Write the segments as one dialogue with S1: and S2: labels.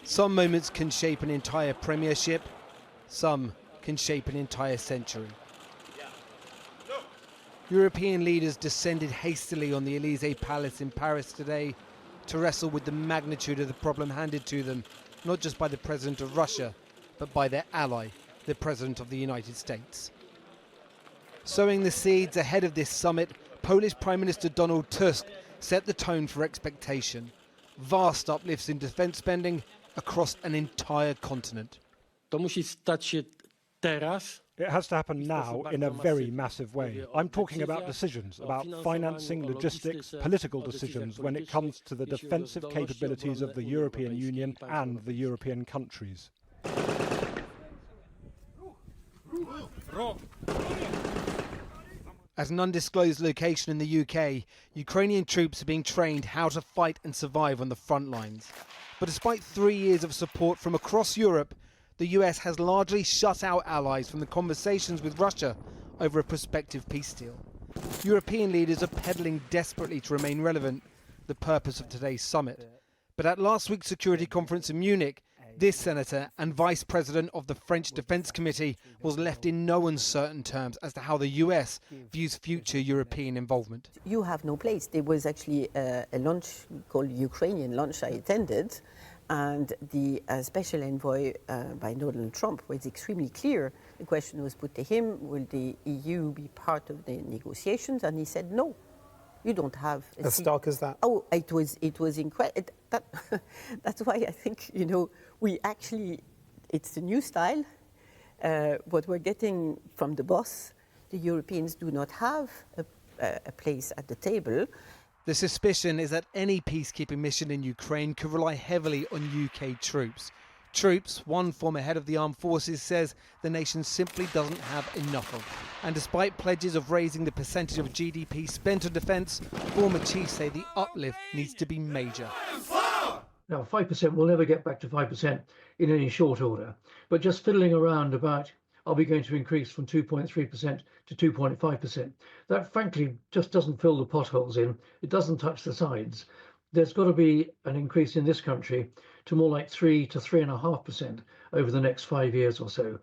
S1: Some moments can shape an entire premiership, some can shape an entire century. European leaders descended hastily on the Élysée Palace in Paris today to wrestle with the magnitude of the problem handed to them, not just by the President of Russia, but by their ally, the President of the United States. Sowing the seeds ahead of this summit, Polish Prime Minister Donald Tusk set the tone for expectation. Vast uplifts in defence spending across an entire continent.
S2: To musi stać się teraz.
S3: It has to happen now in a very massive way. I'm talking about decisions, about financing, logistics, political decisions when it comes to the defensive capabilities of the European Union and the European countries.
S1: At an undisclosed location in the UK, Ukrainian troops are being trained how to fight and survive on the front lines. But despite 3 years of support from across Europe, the US has largely shut out allies from the conversations with Russia over a prospective peace deal. European leaders are peddling desperately to remain relevant, the purpose of today's summit. But at last week's security conference in Munich, this senator and vice president of the French Defence Committee was left in no uncertain terms as to how the US views future European involvement.
S4: You have no place. There was actually a lunch called Ukrainian lunch I attended, and the special envoy by Donald Trump was extremely clear. The question was put to him, will the EU be part of the negotiations? And he said, no, you don't have...
S5: As stark as that?
S4: Oh, it was incredible. That's why I think, we actually, it's the new style. What we're getting from the boss, the Europeans do not have a place at the table.
S1: The suspicion is that any peacekeeping mission in Ukraine could rely heavily on UK troops. Troops, one former head of the armed forces says the nation simply doesn't have enough of. And despite pledges of raising the percentage of GDP spent on defence, former chiefs say the uplift needs to be major.
S6: Now, 5% will never get back to 5% in any short order, but just fiddling around about, are we going to increase from 2.3% to 2.5%? That, frankly, just doesn't fill the potholes in. It doesn't touch the sides. There's got to be an increase in this country to more like 3 to 3.5% over the next 5 years or so.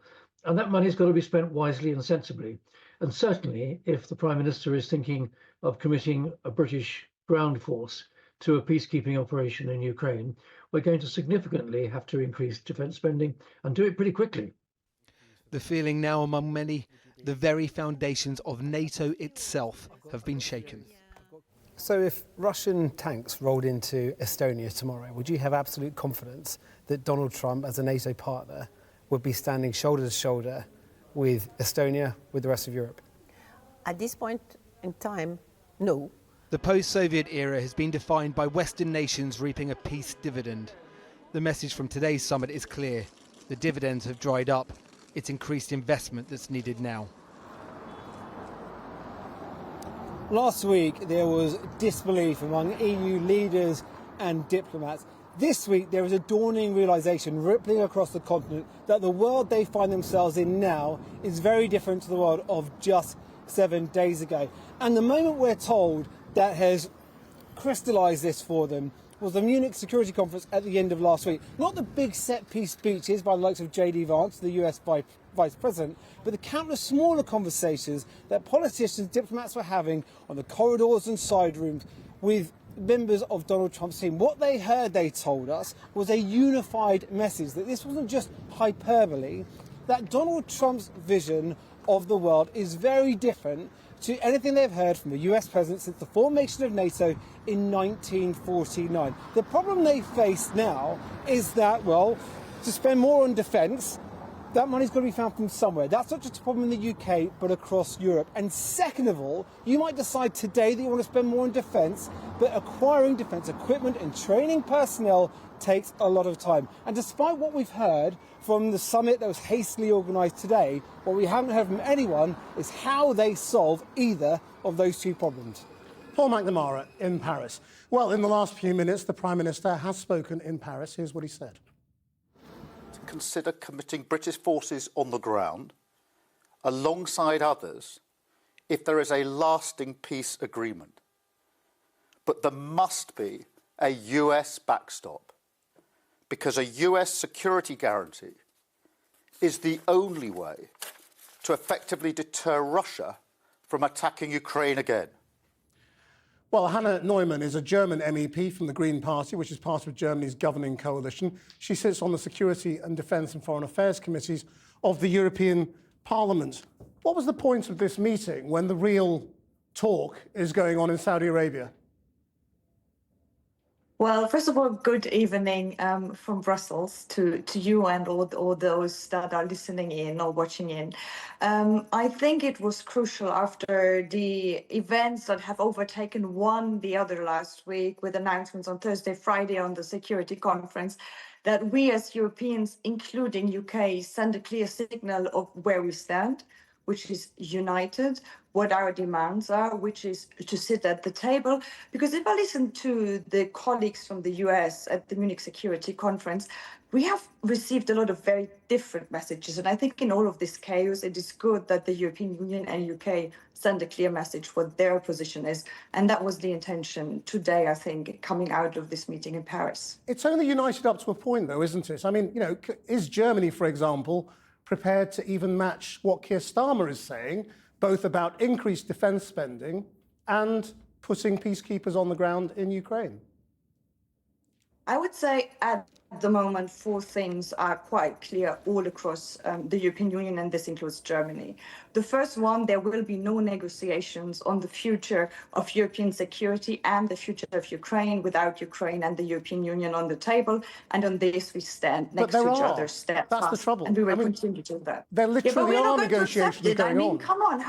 S6: And that money's got to be spent wisely and sensibly. And certainly, if the Prime Minister is thinking of committing a British ground force to a peacekeeping operation in Ukraine, we're going to significantly have to increase defence spending and do it pretty quickly.
S1: The feeling now among many, the very foundations of NATO itself have been shaken.
S5: So if Russian tanks rolled into Estonia tomorrow, would you have absolute confidence that Donald Trump, as a NATO partner, would be standing shoulder to shoulder with Estonia, with the rest of Europe?
S4: At this point in time, no.
S1: The post-Soviet era has been defined by Western nations reaping a peace dividend. The message from today's summit is clear. The dividends have dried up. It's increased investment that's needed now.
S7: Last week there was disbelief among EU leaders and diplomats. This week there is a dawning realisation rippling across the continent that the world they find themselves in now is very different to the world of just 7 days ago. And the moment we're told that has crystallised this for them was the Munich Security Conference at the end of last week. Not the big set-piece speeches by the likes of J.D. Vance, the US Vice President, but the countless smaller conversations that politicians, diplomats were having on the corridors and side rooms with members of Donald Trump's team. What they heard, they told us, was a unified message, that this wasn't just hyperbole, that Donald Trump's vision of the world is very different to anything they've heard from the US president since the formation of NATO in 1949. The problem they face now is that, well, to spend more on defence, that money's got to be found from somewhere. That's not just a problem in the UK, but across Europe. And second of all, you might decide today that you want to spend more on defence, but acquiring defence equipment and training personnel takes a lot of time. And despite what we've heard from the summit that was hastily organised today, what we haven't heard from anyone is how they solve either of those two problems.
S8: Paul McNamara in Paris. Well, in the last few minutes, the Prime Minister has spoken in Paris. Here's what he said.
S9: To consider committing British forces on the ground alongside others if there is a lasting peace agreement. But there must be a US backstop, because a US security guarantee is the only way to effectively deter Russia from attacking Ukraine again.
S8: Well, Hannah Neumann is a German MEP from the Green Party, which is part of Germany's governing coalition. She sits on the Security and Defence and Foreign Affairs Committees of the European Parliament. What was the point of this meeting when the real talk is going on in Saudi Arabia?
S10: Well, first of all, good evening from Brussels to you and all those that are listening in or watching in. I think it was crucial after the events that have overtaken one the other last week with announcements on Thursday, Friday on the security conference, that we as Europeans, including UK, send a clear signal of where we stand, which is united, what our demands are, which is to sit at the table. Because if I listen to the colleagues from the US at the Munich Security Conference, we have received a lot of very different messages. And I think in all of this chaos, it is good that the European Union and UK send a clear message what their position is. And that was the intention today, I think, coming out of this meeting in Paris.
S8: It's only united up to a point, though, isn't it? I mean, you know, is Germany, for example, prepared to even match what Keir Starmer is saying, both about increased defence spending and putting peacekeepers on the ground in Ukraine?
S10: I would say at the moment, four things are quite clear all across the European Union, and this includes Germany. The first one, there will be no negotiations on the future of European security and the future of Ukraine without Ukraine and the European Union on the table. And on this, we stand next to each other, step
S8: That's
S10: fast,
S8: the trouble.
S10: and we will continue to do that.
S8: There literally are negotiations going on.
S10: I mean, come on,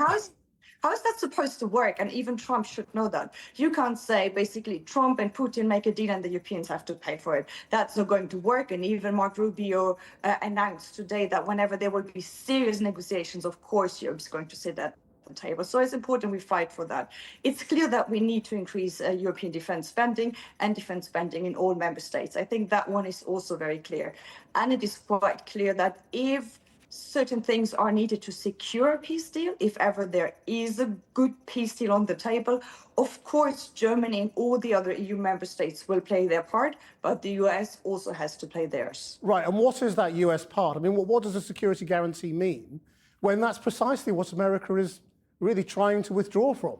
S10: how is that supposed to work? And even Trump should know that. You can't say, basically, Trump and Putin make a deal and the Europeans have to pay for it. That's not going to work. And even Mark Rubio announced today that whenever there will be serious negotiations, of course, Europe is going to sit at the table. So it's important we fight for that. It's clear that we need to increase European defense spending and defense spending in all member states. I think that one is also very clear. And it is quite clear that if certain things are needed to secure a peace deal, if ever there is a good peace deal on the table, of course, Germany and all the other EU member states will play their part, but the US also has to play theirs.
S8: Right, and what is that US part? I mean, what does a security guarantee mean when that's precisely what America is really trying to withdraw from?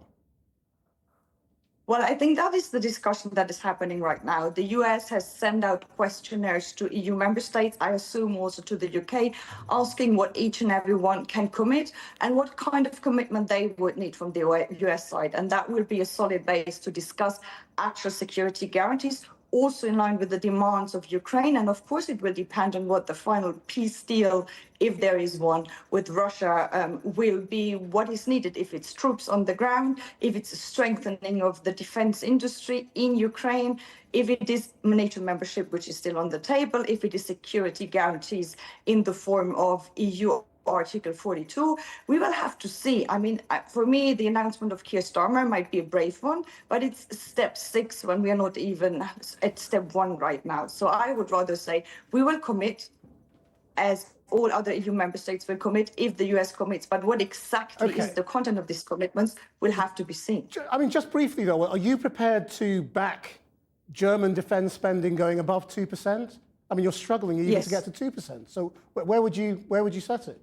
S10: Well, I think that is the discussion that is happening right now. The US has sent out questionnaires to EU member states, I assume also to the UK, asking what each and every one can commit and what kind of commitment they would need from the US side. And that will be a solid base to discuss actual security guarantees, also in line with the demands of Ukraine. And of course, it will depend on what the final peace deal, if there is one, with Russia will be, what is needed, if it's troops on the ground, if it's a strengthening of the defense industry in Ukraine, if it is NATO membership, which is still on the table, if it is security guarantees in the form of EU Article 42, we will have to see. I mean, for me, the announcement of Keir Starmer might be a brave one, but it's step 6 when we are not even at step 1 right now. So I would rather say we will commit as all other EU member states will commit if the US commits. But what exactly is the content of these commitments will have to be seen.
S8: I mean, just briefly, though, are you prepared to back German defence spending going above 2%? I mean, you're struggling even to get to 2%. So where would you set it?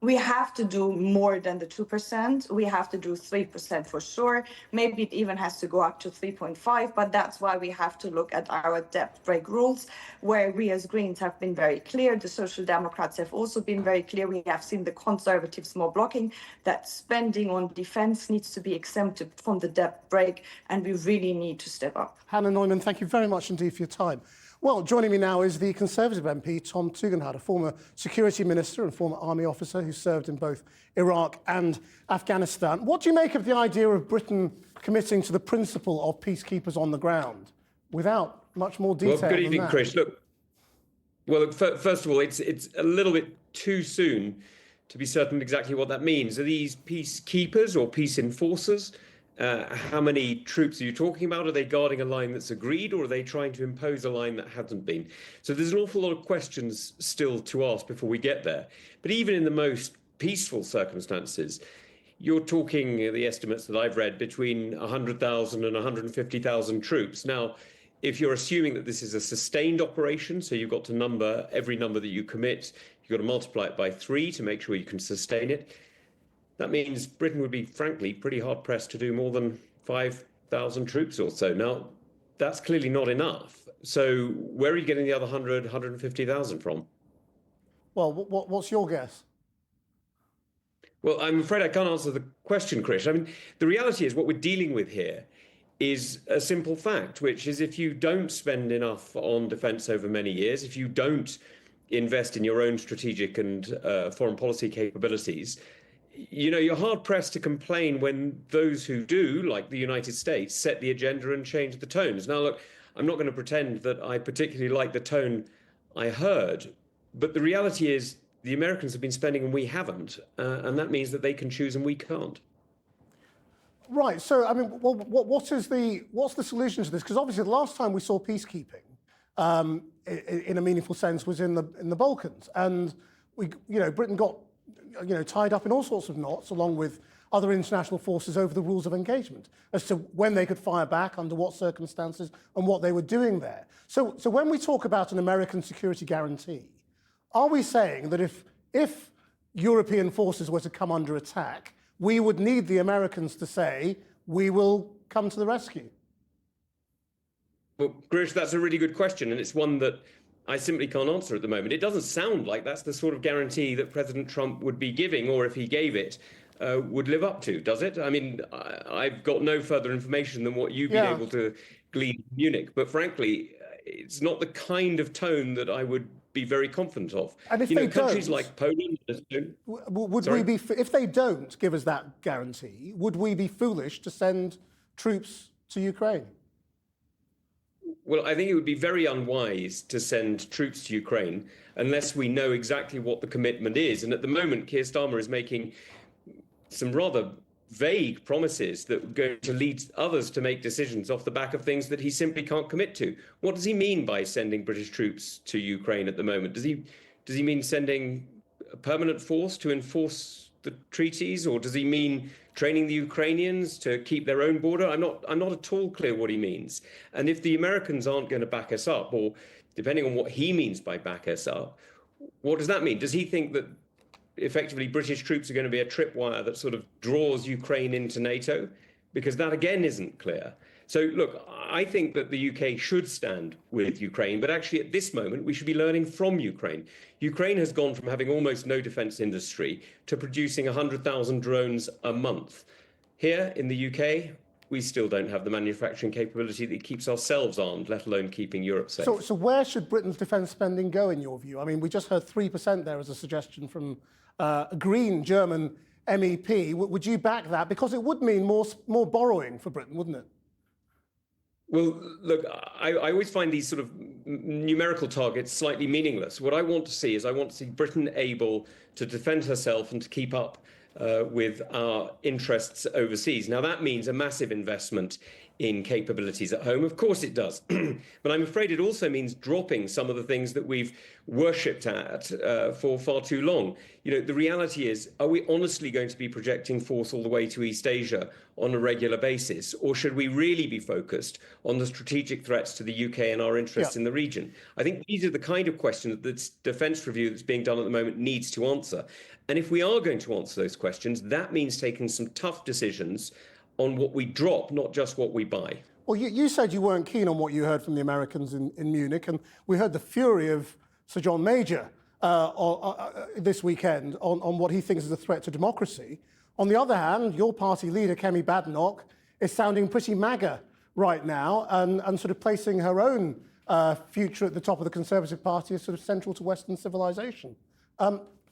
S10: We have to do more than the 2%. We have to do 3% for sure. Maybe it even has to go up to 3.5, but that's why we have to look at our debt break rules, where we as Greens have been very clear. The Social Democrats have also been very clear. We have seen the Conservatives more blocking that spending on defense needs to be exempted from the debt break, and we really need to step up.
S8: Hannah Neumann, thank you very much indeed for your time. Well, joining me now is the Conservative MP, Tom Tugendhat, a former security minister and former army officer who served in both Iraq and Afghanistan. What do you make of the idea of Britain committing to the principle of peacekeepers on the ground without much more detail?
S11: Well, good evening, Chris. Look, first of all, it's a little bit too soon to be certain exactly what that means. Are these peacekeepers or peace enforcers? How many troops are you talking about? Are they guarding a line that's agreed, or are they trying to impose a line that hasn't been? So there's an awful lot of questions still to ask before we get there. But even in the most peaceful circumstances, you're talking, the estimates that I've read, between 100,000 and 150,000 troops. Now, if you're assuming that this is a sustained operation, so you've got to number every number that you commit, you've got to multiply it by 3 to make sure you can sustain it. That means Britain would be, frankly, pretty hard-pressed to do more than 5,000 troops or so. Now, that's clearly not enough. So where are you getting the other 100, 150,000 from?
S8: Well, what's your guess?
S11: Well, I'm afraid I can't answer the question, Krish. I mean, the reality is what we're dealing with here is a simple fact, which is if you don't spend enough on defence over many years, if you don't invest in your own strategic and foreign policy capabilities, you know, you're hard-pressed to complain when those who do, like the United States, set the agenda and change the tones. Now, look, I'm not going to pretend that I particularly like the tone I heard, but the reality is the Americans have been spending and we haven't, and that means that they can choose and we can't.
S8: Right. So, I mean, what's the solution to this? Because obviously, the last time we saw peacekeeping, in a meaningful sense, was in the Balkans, and Britain got tied up in all sorts of knots, along with other international forces, over the rules of engagement as to when they could fire back, under what circumstances, and what they were doing there. So when we talk about an American security guarantee, are we saying that if European forces were to come under attack, we would need the Americans to say, we will come to the rescue?
S11: Well, Grish, that's a really good question, and it's one that I simply can't answer at the moment. It doesn't sound like that's the sort of guarantee that President Trump would be giving, or if he gave it, would live up to, does it? I mean, I've got no further information than what you've been able to glean from Munich, but frankly, it's not the kind of tone that I would be very confident of.
S8: And if
S11: countries like Poland,
S8: would we be, if they don't give us that guarantee, would we be foolish to send troops to Ukraine?
S11: Well, I think it would be very unwise to send troops to Ukraine unless we know exactly what the commitment is. And at the moment, Keir Starmer is making some rather vague promises that are going to lead others to make decisions off the back of things that he simply can't commit to. What does he mean by sending British troops to Ukraine at the moment? Does he mean sending a permanent force to enforce the treaties, or does he mean training the Ukrainians to keep their own border? I'm not at all clear what he means. And if the Americans aren't going to back us up, or depending on what he means by back us up, what does that mean? Does he think that effectively British troops are going to be a tripwire that sort of draws Ukraine into NATO? Because that again isn't clear. So look, I think that the UK should stand with Ukraine, but actually at this moment we should be learning from Ukraine. Ukraine has gone from having almost no defence industry to producing 100,000 drones a month. Here in the UK, we still don't have the manufacturing capability that keeps ourselves armed, let alone keeping Europe safe.
S8: So where should Britain's defence spending go, in your view? I mean, we just heard 3% there as a suggestion from a Green German MEP. Would you back that? Because it would mean more borrowing for Britain, wouldn't it?
S11: Well, look, I always find these sort of numerical targets slightly meaningless. What I want to see is Britain able to defend herself and to keep up with our interests overseas. Now, that means a massive investment in capabilities at home. Of course it does. But I'm afraid it also means dropping some of the things that we've worshipped at for far too long. The reality is, are we honestly going to be projecting force all the way to East Asia on a regular basis? Or should we really be focused on the strategic threats to the UK and our interests in the region? I think these are the kind of questions that this defence review that's being done at the moment needs to answer. And if we are going to answer those questions, that means taking some tough decisions on what we drop, not just what we buy.
S8: Well, you said you weren't keen on what you heard from the Americans in Munich, and we heard the fury of Sir John Major this weekend on what he thinks is a threat to democracy. On the other hand, your party leader, Kemi Badenoch, is sounding pretty MAGA right now and sort of placing her own future at the top of the Conservative Party as sort of central to Western civilization.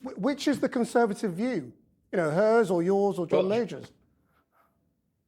S8: Which is the Conservative view? Hers or yours or John Major's?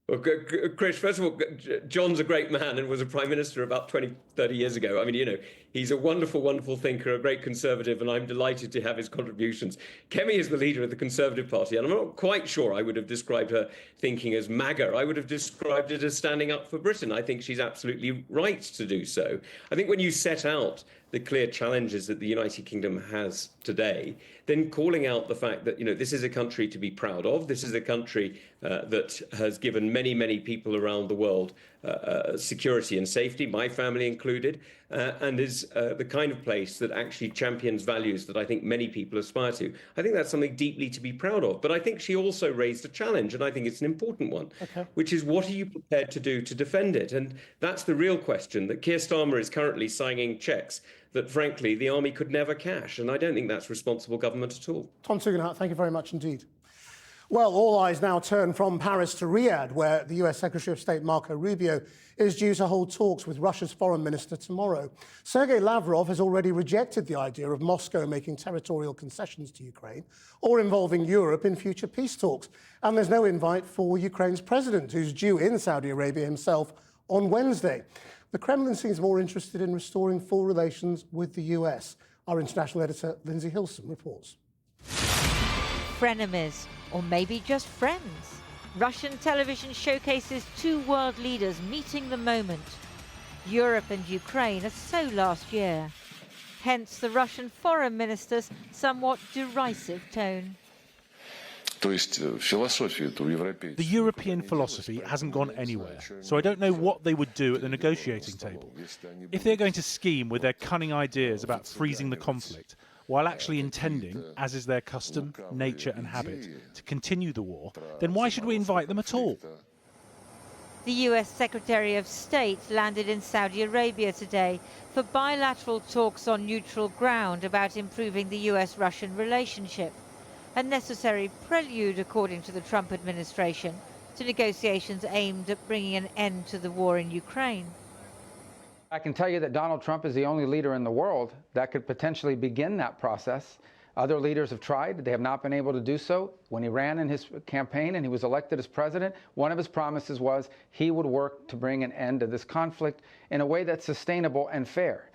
S11: Well, Krish, first of all, John's a great man and was a prime minister about 20, 30 years ago. I mean, he's a wonderful, wonderful thinker, a great Conservative, and I'm delighted to have his contributions. Kemi is the leader of the Conservative Party, and I'm not quite sure I would have described her thinking as MAGA. I would have described it as standing up for Britain. I think she's absolutely right to do so. I think when you set out the clear challenges that the United Kingdom has today, then calling out the fact that, this is a country to be proud of. This is a country that has given many, many people around the world security and safety, my family included, and is the kind of place that actually champions values that I think many people aspire to. I think that's something deeply to be proud of. But I think she also raised a challenge, and I think it's an important one, which is what are you prepared to do to defend it? And that's the real question, that Keir Starmer is currently signing cheques that, frankly, the army could never cash. And I don't think that's responsible government at all.
S8: Tom Tugendhat, thank you very much indeed. Well, all eyes now turn from Paris to Riyadh, where the US Secretary of State Marco Rubio is due to hold talks with Russia's foreign minister tomorrow. Sergei Lavrov has already rejected the idea of Moscow making territorial concessions to Ukraine or involving Europe in future peace talks. And there's no invite for Ukraine's president, who's due in Saudi Arabia himself on Wednesday. The Kremlin seems more interested in restoring full relations with the US. Our international editor, Lindsay Hilson, reports.
S12: Frenemies, or maybe just friends. Russian television showcases two world leaders meeting the moment. Europe and Ukraine are so last year. Hence the Russian foreign minister's somewhat derisive tone.
S13: The European philosophy hasn't gone anywhere, so I don't know what they would do at the negotiating table. If they're going to scheme with their cunning ideas about freezing the conflict, while actually intending, as is their custom, nature and habit, to continue the war, then why should we invite them at all?
S12: The US Secretary of State landed in Saudi Arabia today for bilateral talks on neutral ground about improving the US-Russian relationship, a necessary prelude, according to the Trump administration, to negotiations aimed at bringing an end to the war in Ukraine.
S14: I can tell you that Donald Trump is the only leader in the world that could potentially begin that process. Other leaders have tried. They have not been able to do so. When he ran in his campaign and he was elected as president, one of his promises was he would work to bring an end to this conflict in a way that's sustainable and fair.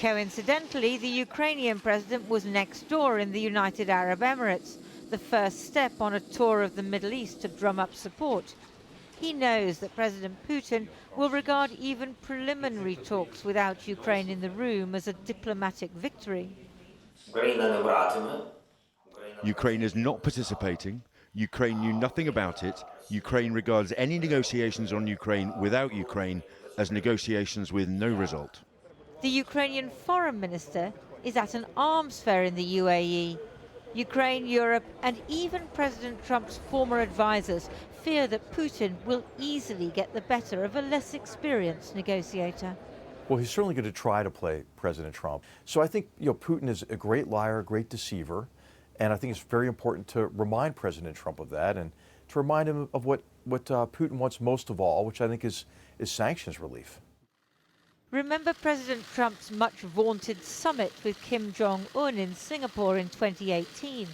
S12: Coincidentally, the Ukrainian president was next door in the United Arab Emirates, the first step on a tour of the Middle East to drum up support. He knows that President Putin will regard even preliminary talks without Ukraine in the room as a diplomatic victory.
S15: Ukraine is not participating. Ukraine knew nothing about it. Ukraine regards any negotiations on Ukraine without Ukraine as negotiations with no result.
S12: The Ukrainian foreign minister is at an arms fair in the UAE. Ukraine, Europe, and even President Trump's former advisors fear that Putin will easily get the better of a less experienced negotiator.
S16: Well, he's certainly going to try to play President Trump. So I think, Putin is a great liar, a great deceiver, and I think it's very important to remind President Trump of that and to remind him of what Putin wants most of all, which I think is sanctions relief.
S12: Remember President Trump's much vaunted summit with Kim Jong-un in Singapore in 2018.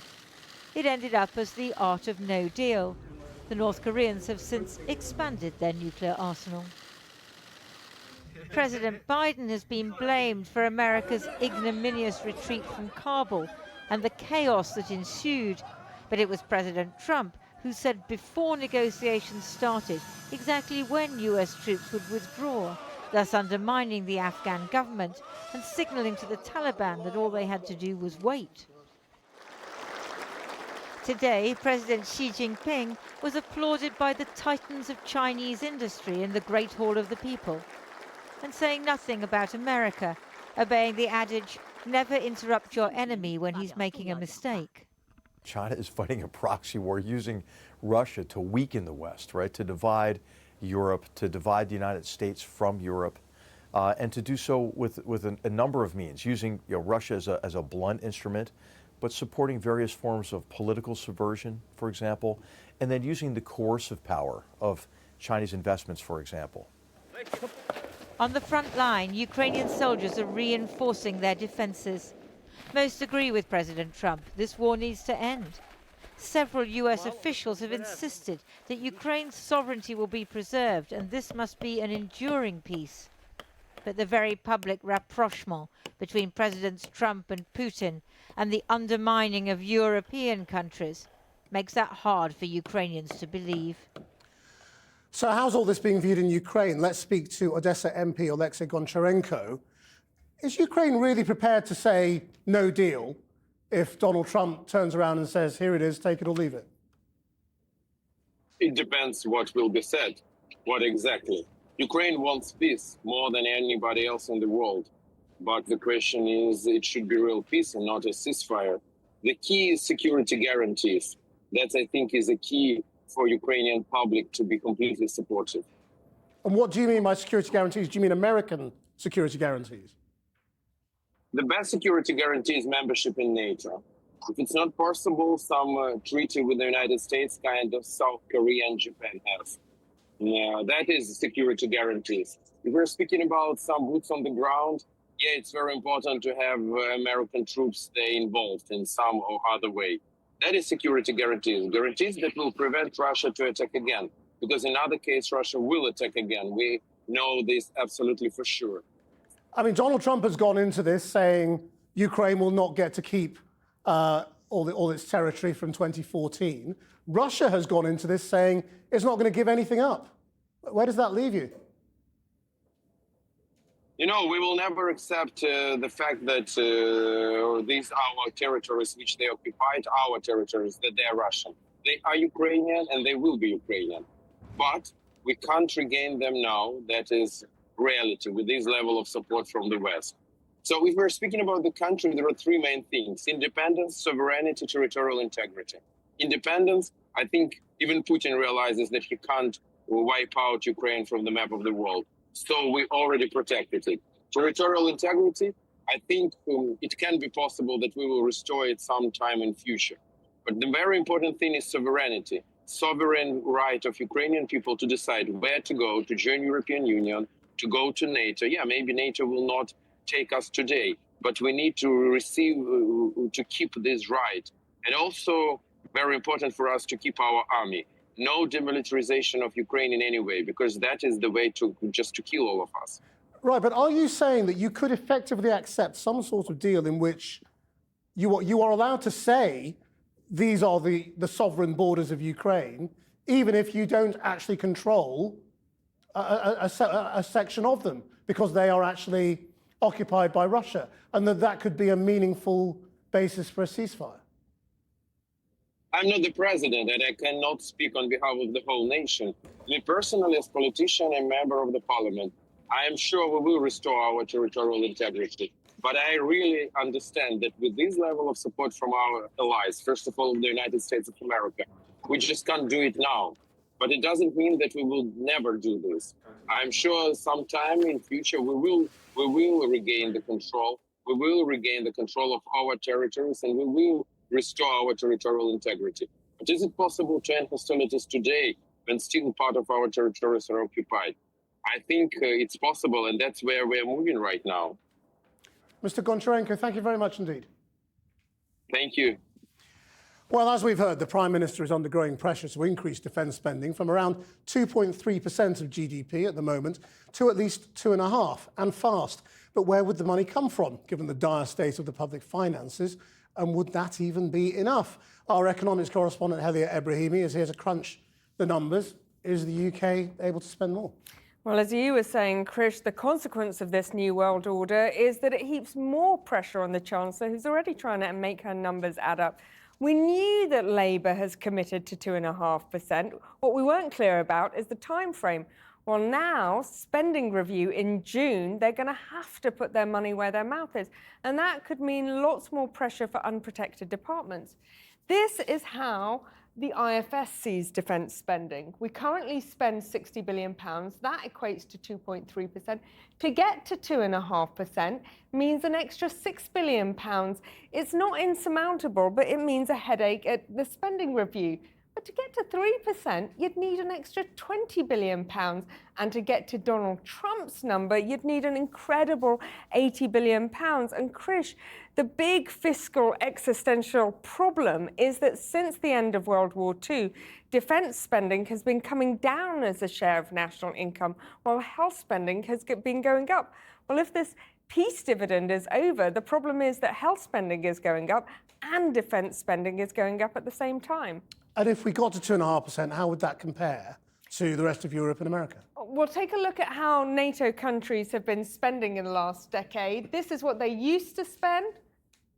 S12: It ended up as the art of no deal. The North Koreans have since expanded their nuclear arsenal. President Biden has been blamed for America's ignominious retreat from Kabul and the chaos that ensued. But it was President Trump who said before negotiations started exactly when US troops would withdraw, thus undermining the Afghan government and signaling to the Taliban that all they had to do was wait. Today, President Xi Jinping was applauded by the titans of Chinese industry in the Great Hall of the People, and saying nothing about America, obeying the adage, never interrupt your enemy when he's making a mistake.
S16: China is fighting a proxy war using Russia to weaken the West, right? To divide Europe, to divide the United States from Europe, and to do so with a number of means, using Russia as a blunt instrument, but supporting various forms of political subversion, for example, and then using the coercive power of Chinese investments, for example.
S12: On the front line, Ukrainian soldiers are reinforcing their defenses. Most agree with President Trump. This war needs to end. Several US officials have insisted that Ukraine's sovereignty will be preserved, and this must be an enduring peace. But the very public rapprochement between Presidents Trump and Putin and the undermining of European countries makes that hard for Ukrainians to believe.
S8: So how's all this being viewed in Ukraine? Let's speak to Odessa MP Oleksiy Goncharenko. Is Ukraine really prepared to say no deal if Donald Trump turns around and says, here it is, take it or leave it?
S17: It depends what will be said. What exactly? Ukraine wants peace more than anybody else in the world. But the question is, it should be real peace and not a ceasefire. The key is security guarantees. That, I think, is a key for Ukrainian public to be completely supportive.
S8: And what do you mean by security guarantees? Do you mean American security guarantees?
S17: The best security guarantee is membership in NATO. If it's not possible, some treaty with the United States, kind of South Korea and Japan have. Yeah, that is security guarantees. If we're speaking about some boots on the ground, yeah, it's very important to have American troops stay involved in some or other way. That is security guarantees, guarantees that will prevent Russia to attack again. Because in other case, Russia will attack again. We know this absolutely for sure.
S8: I mean, Donald Trump has gone into this saying Ukraine will not get to keep all its territory from 2014. Russia has gone into this saying it's not going to give anything up. Where does that leave you?
S17: You know, we will never accept the fact that these are our territories which they occupied, our territories, that they are Russian. They are Ukrainian and they will be Ukrainian. But we can't regain them now. That is reality with this level of support from the West. So if we're speaking about the country, there are three main things: independence, sovereignty, territorial integrity. Independence, I think even Putin realizes that he can't wipe out Ukraine from the map of the world. So we already protected it. Territorial integrity, I think it can be possible that we will restore it sometime in future. But the very important thing is sovereignty. Sovereign right of Ukrainian people to decide where to go, to join European Union, to go to NATO. Yeah, maybe NATO will not take us today, but we need to keep this right. And also very important for us to keep our army. No demilitarization of Ukraine in any way, because that is the way to kill all of us.
S8: Right, but are you saying that you could effectively accept some sort of deal in which you are allowed to say these are the sovereign borders of Ukraine, even if you don't actually control a section of them, because they are actually occupied by Russia, and that could be a meaningful basis for a ceasefire?
S17: I'm not the president, and I cannot speak on behalf of the whole nation. Me personally, as politician and member of the parliament, I am sure we will restore our territorial integrity. But I really understand that with this level of support from our allies, first of all, the United States of America, we just can't do it now. But it doesn't mean that we will never do this. I'm sure sometime in future we will regain the control. We will regain the control of our territories, and we will restore our territorial integrity. But is it possible to end hostilities today when still part of our territories are occupied? I think it's possible, and that's where we're moving right now.
S8: Mr. Goncharenko, thank you very much indeed.
S17: Thank you.
S8: Well, as we've heard, the Prime Minister is under growing pressure to increase defence spending from around 2.3% of GDP at the moment to at least 2.5%, and fast. But where would the money come from, given the dire state of the public finances? And would that even be enough? Our economics correspondent, Helia Ebrahimi, is here to crunch the numbers. Is the UK able to spend more?
S18: Well, as you were saying, Krish, the consequence of this new world order is that it heaps more pressure on the Chancellor, who's already trying to make her numbers add up. We knew that Labour has committed to 2.5%. What we weren't clear about is the time frame. Well, now, spending review in June, they're going to have to put their money where their mouth is. And that could mean lots more pressure for unprotected departments. This is how the IFS sees defence spending. We currently spend £60 billion. That equates to 2.3%. To get to 2.5% means an extra £6 billion. It's not insurmountable, but it means a headache at the spending review. But to get to 3%, you'd need an extra £20 billion. And to get to Donald Trump's number, you'd need an incredible £80 billion. And Krish, the big fiscal existential problem is that since the end of World War II, defence spending has been coming down as a share of national income, while health spending has been going up. Well, if this peace dividend is over, the problem is that health spending is going up and defence spending is going up at the same time.
S8: And if we got to 2.5%, how would that compare to the rest of Europe and America?
S18: Well, take a look at how NATO countries have been spending in the last decade. This is what they used to spend.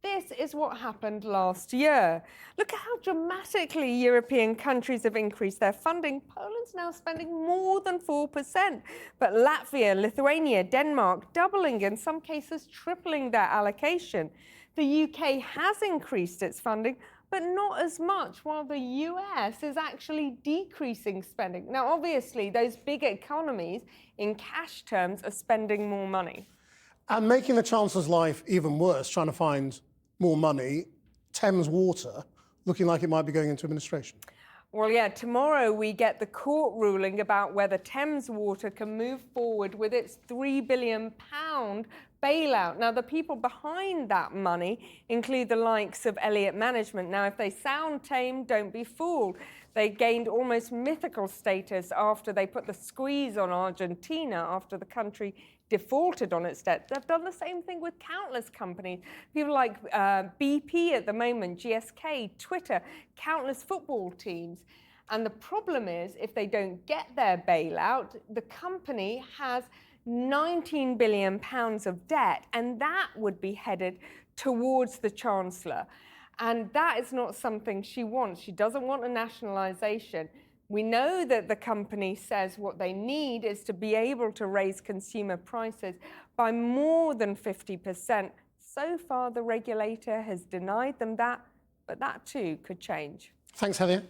S18: This is what happened last year. Look at how dramatically European countries have increased their funding. Poland's now spending more than 4%, but Latvia, Lithuania, Denmark doubling, in some cases tripling their allocation. The UK has increased its funding, but not as much, while the US is actually decreasing spending. Now, obviously, those big economies, in cash terms, are spending more money.
S8: And making the Chancellor's life even worse, trying to find more money, Thames Water looking like it might be going into administration.
S18: Well, yeah, tomorrow we get the court ruling about whether Thames Water can move forward with its £3 billion bailout. Now, the people behind that money include the likes of Elliott Management. Now, if they sound tame, don't be fooled. They gained almost mythical status after they put the squeeze on Argentina after the country defaulted on its debt. They've done the same thing with countless companies. People like BP at the moment, GSK, Twitter, countless football teams. And the problem is, if they don't get their bailout, the company has £19 billion of debt, and that would be headed towards the Chancellor. And that is not something she wants. She doesn't want a nationalisation. We know that the company says what they need is to be able to raise consumer prices by more than 50%. So far, the regulator has denied them that, but that too could change.
S8: Thanks, Heather.